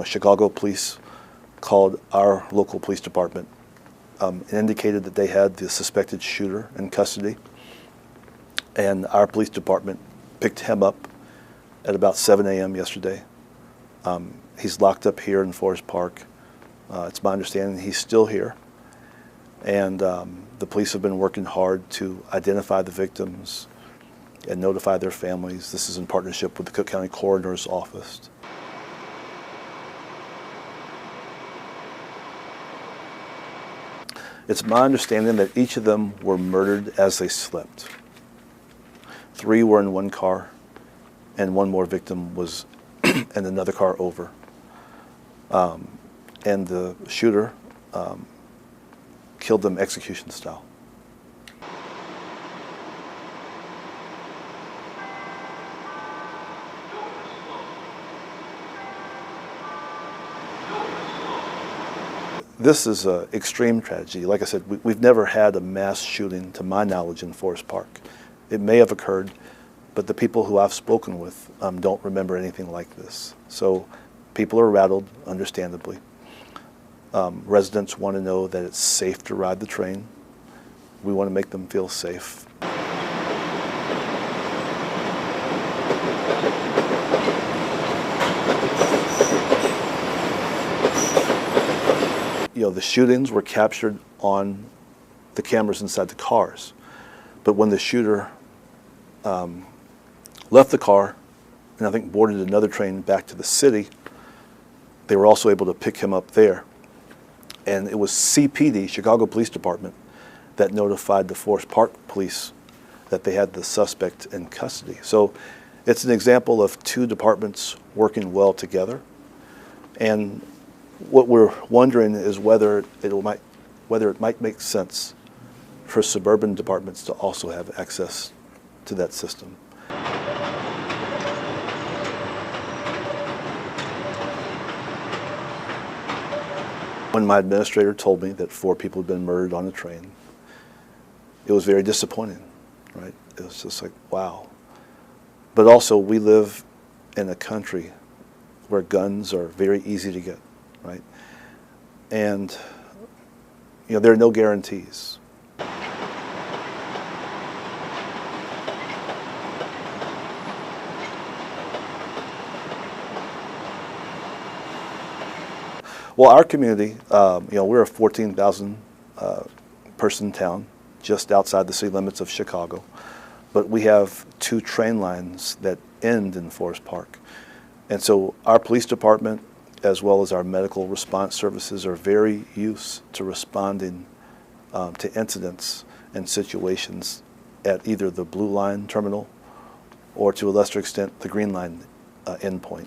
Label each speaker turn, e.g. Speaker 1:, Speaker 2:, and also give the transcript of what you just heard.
Speaker 1: Chicago police called our local police department and indicated that they had the suspected shooter in custody. And our police department picked him up at about 7 a.m. yesterday. He's locked up here in Forest Park. It's my understanding he's still here. And the police have been working hard to identify the victims and notify their families. This is in partnership with the Cook County Coroner's office. It's my understanding that each of them were murdered as they slept. 3 were in one car, and one more victim was in another car over. And the shooter killed them execution style. This is an extreme tragedy. Like I said, we've never had a mass shooting, to my knowledge, in Forest Park. It may have occurred, but the people who I've spoken with don't remember anything like this. So people are rattled, understandably. Residents want to know that it's safe to ride the train. We want to make them feel safe. The shootings were captured on the cameras inside the cars. But when the shooter left the car and I think boarded another train back to the city, they were also able to pick him up there. And it was CPD, Chicago Police Department, that notified the Forest Park police that they had the suspect in custody. So it's an example of 2 departments working well together. And what we're wondering is whether it might make sense for suburban departments to also have access to that system. When my administrator told me that 4 people had been murdered on the train, it was very disappointing, right? It was just like, wow. But also, we live in a country where guns are very easy to get, right? And, there are no guarantees. Well, our community, we're a 14,000 person town just outside the city limits of Chicago, but we have 2 train lines that end in Forest Park. And so our police department, as well as our medical response services, are very used to responding to incidents and situations at either the Blue Line terminal or, to a lesser extent, the Green Line endpoint.